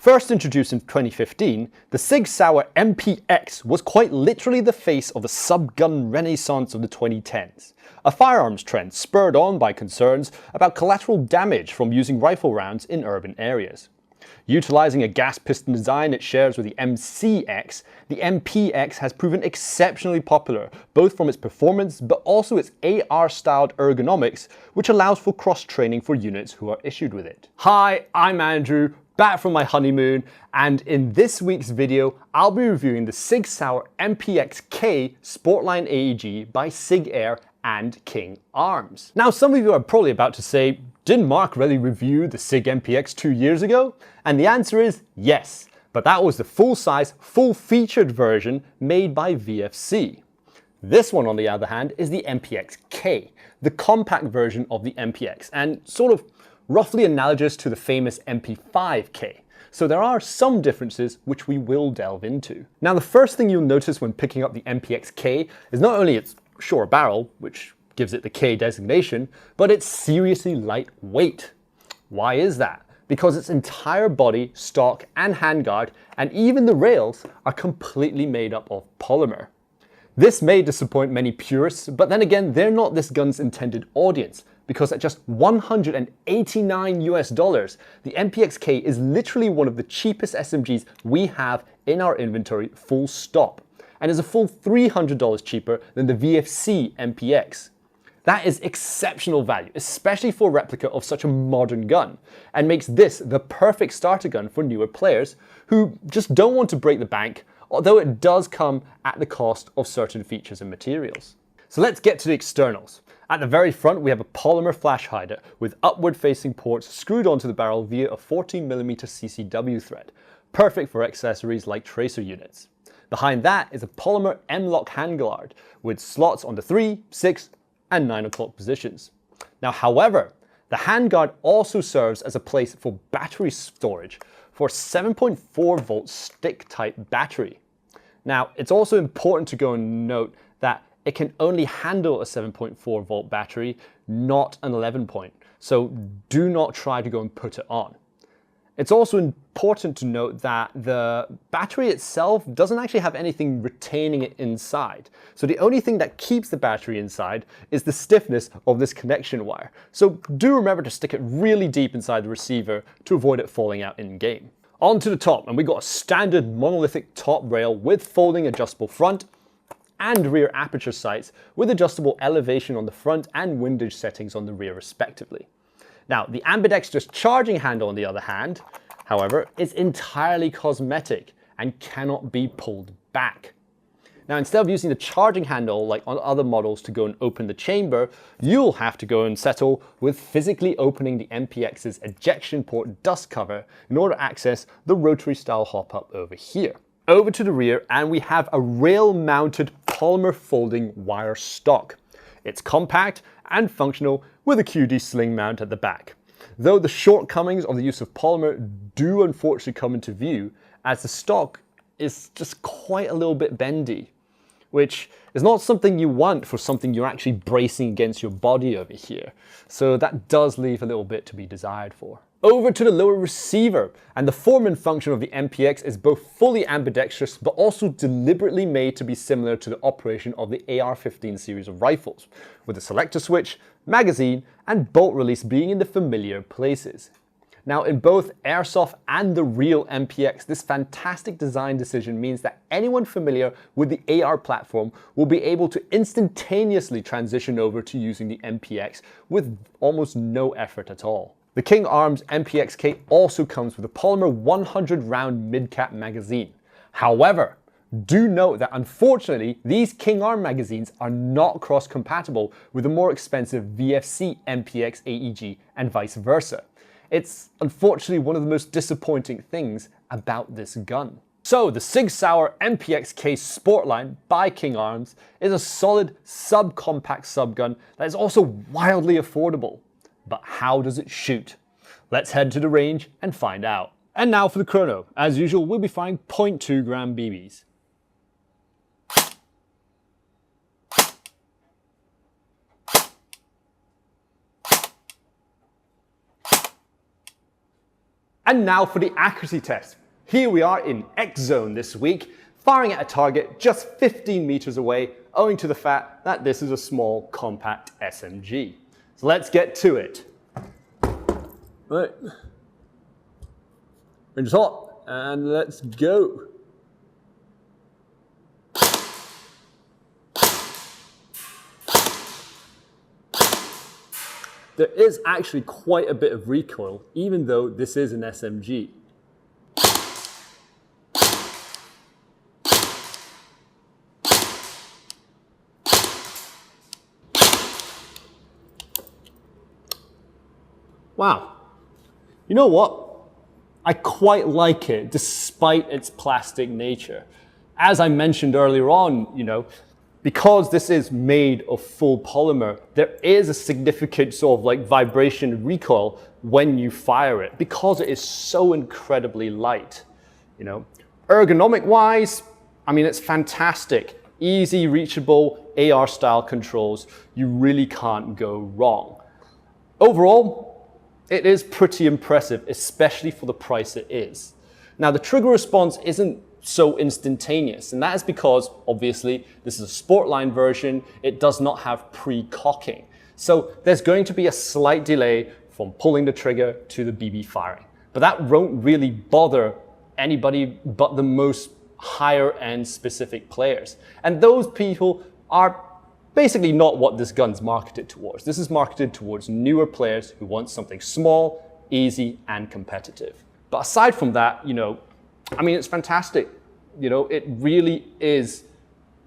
First introduced in 2015, the SIG Sauer MPX was quite literally the face of the subgun renaissance of the 2010s, a firearms trend spurred on by concerns about collateral damage from using rifle rounds in urban areas. Utilizing a gas piston design it shares with the MCX, the MPX has proven exceptionally popular, both from its performance but also its AR-styled ergonomics, which allows for cross-training for units who are issued with it. Hi, I'm Andrew, back from my honeymoon, and in this week's video, I'll be reviewing the SIG Sauer MPX-K Sportline AEG by SIG AIR and King Arms. Now, some of you are probably about to say, didn't Mark really review the SIG MPX 2 years ago? And the answer is yes, but that was the full-size, full-featured version made by VFC. This one, on the other hand, is the MPX-K, the compact version of the MPX, and sort of roughly analogous to the famous MP5K. So there are some differences which we will delve into. Now, the first thing you'll notice when picking up the MPX-K is not only its short barrel, which gives it the K designation, but it's seriously lightweight. Why is that? Because its entire body, stock, and handguard, and even the rails are completely made up of polymer. This may disappoint many purists, but then again, they're not this gun's intended audience, because at just $189 US, the MPX-K is literally one of the cheapest SMGs we have in our inventory, full stop, and is a full $300 cheaper than the VFC MPX. That is exceptional value, especially for a replica of such a modern gun, and makes this the perfect starter gun for newer players who just don't want to break the bank, although it does come at the cost of certain features and materials. So let's get to the externals. At the very front, we have a polymer flash hider with upward-facing ports screwed onto the barrel via a 14mm CCW thread, perfect for accessories like tracer units. Behind that is a polymer M-LOK handguard with slots on the 3, 6, and 9 o'clock positions. Now, however, the handguard also serves as a place for battery storage for a 7.4 volt stick-type battery. Now, it's also important to go and note that it can only handle a 7.4 volt battery, not an 11 point. So do not try to go and put it on. It's also important to note that the battery itself doesn't actually have anything retaining it inside. So the only thing that keeps the battery inside is the stiffness of this connection wire. So do remember to stick it really deep inside the receiver to avoid it falling out in game. On to the top, and we got a standard monolithic top rail with folding adjustable front and rear aperture sights with adjustable elevation on the front and windage settings on the rear respectively. Now, the ambidextrous charging handle, on the other hand, however, is entirely cosmetic and cannot be pulled back. Now, instead of using the charging handle like on other models to go and open the chamber, you'll have to go and settle with physically opening the MPX's ejection port dust cover in order to access the rotary style hop-up over here. Over to the rear, and we have a rail-mounted polymer folding wire stock. It's compact and functional with a QD sling mount at the back. Though the shortcomings of the use of polymer do unfortunately come into view, as the stock is just quite a little bit bendy, which is not something you want for something you're actually bracing against your body over here. So that does leave a little bit to be desired for. Over to the lower receiver, and the form and function of the MPX is both fully ambidextrous but also deliberately made to be similar to the operation of the AR-15 series of rifles, with the selector switch, magazine, and bolt release being in the familiar places. Now, in both Airsoft and the real MPX, this fantastic design decision means that anyone familiar with the AR platform will be able to instantaneously transition over to using the MPX with almost no effort at all. The King Arms MPX-K also comes with a polymer 100 round mid-cap magazine. However, do note that unfortunately, these King Arm magazines are not cross-compatible with the more expensive VFC MPX AEG and vice versa. It's unfortunately one of the most disappointing things about this gun. So the SIG Sauer MPX-K Sportline by King Arms is a solid subcompact subgun that is also wildly affordable. But how does it shoot? Let's head to the range and find out. And now for the chrono. As usual, we'll be firing 0.2 gram BBs. And now for the accuracy test. Here we are in X zone this week, firing at a target just 15 meters away, owing to the fact that this is a small, compact SMG. So let's get to it. Right. Range is hot, and let's go. There is actually quite a bit of recoil, even though this is an SMG. Wow. You know what? I quite like it, despite its plastic nature. As I mentioned earlier on, because this is made of full polymer, there is a significant sort of like vibration and recoil when you fire it because it is so incredibly light. Ergonomic wise, it's fantastic. Easy, reachable, AR style controls. You really can't go wrong. Overall, it is pretty impressive, especially for the price it is. Now, the trigger response isn't so instantaneous, and that is because, obviously, this is a Sportline version. It does not have pre-cocking. So there's going to be a slight delay from pulling the trigger to the BB firing. But that won't really bother anybody but the most higher-end specific players. And those people are basically not what this gun's marketed towards. This is marketed towards newer players who want something small, easy, and competitive. But aside from that, it's fantastic. It really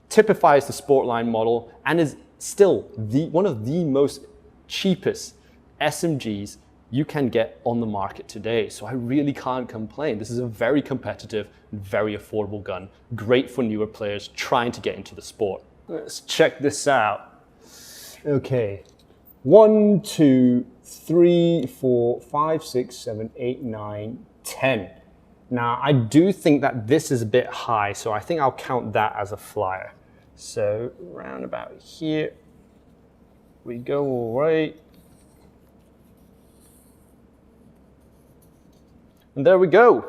typifies the Sportline model and is still one of the most cheapest SMGs you can get on the market today. So I really can't complain. This is a very competitive, very affordable gun. Great for newer players trying to get into the sport. Let's check this out. Okay. 1, 2, 3, 4, 5, 6, 7, 8, 9, 10. Now, I do think that this is a bit high, so I think I'll count that as a flyer. So, around about here, we go all right. And there we go.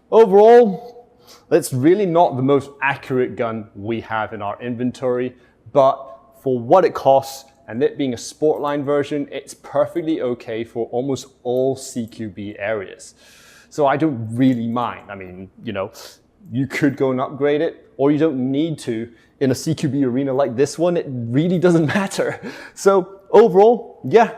Overall, it's really not the most accurate gun we have in our inventory, but for what it costs, and it being a Sportline version, it's perfectly okay for almost all CQB areas. So I don't really mind. You could go and upgrade it, or you don't need to. In a CQB arena like this one, it really doesn't matter. So overall, yeah,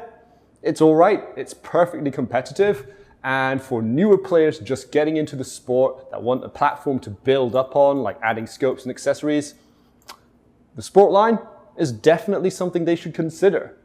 it's all right. It's perfectly competitive. And for newer players just getting into the sport that want a platform to build up on, like adding scopes and accessories, the Sportline is definitely something they should consider.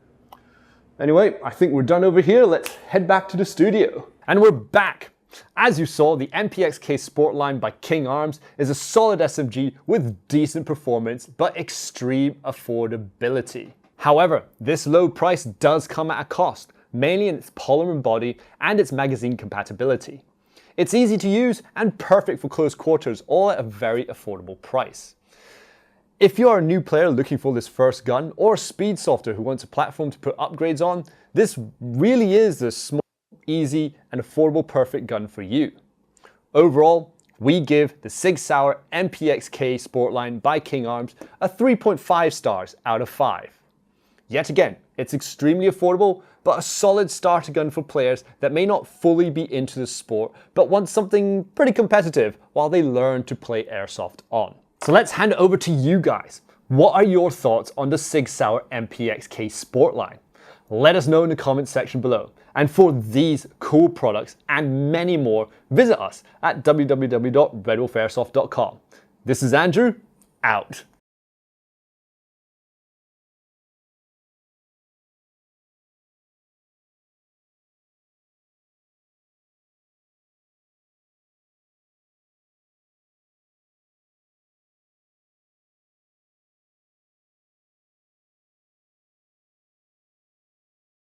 Anyway, I think we're done over here. Let's head back to the studio. And we're back. As you saw, the MPX-K Sportline by King Arms is a solid SMG with decent performance but extreme affordability. However, this low price does come at a cost, mainly in its polymer body and its magazine compatibility. It's easy to use and perfect for close quarters, all at a very affordable price. If you're a new player looking for this first gun, or a speed softer who wants a platform to put upgrades on, this really is the small, easy, and affordable perfect gun for you. Overall, we give the SIG Sauer MPX-K Sportline by King Arms a 3.5 stars out of 5. Yet again, it's extremely affordable, but a solid starter gun for players that may not fully be into the sport, but want something pretty competitive while they learn to play Airsoft on. So let's hand it over to you guys. What are your thoughts on the SIG Sauer MPX-K Sportline? Let us know in the comments section below. And for these cool products and many more, visit us at www.redwolfairsoft.com. This is Andrew, out.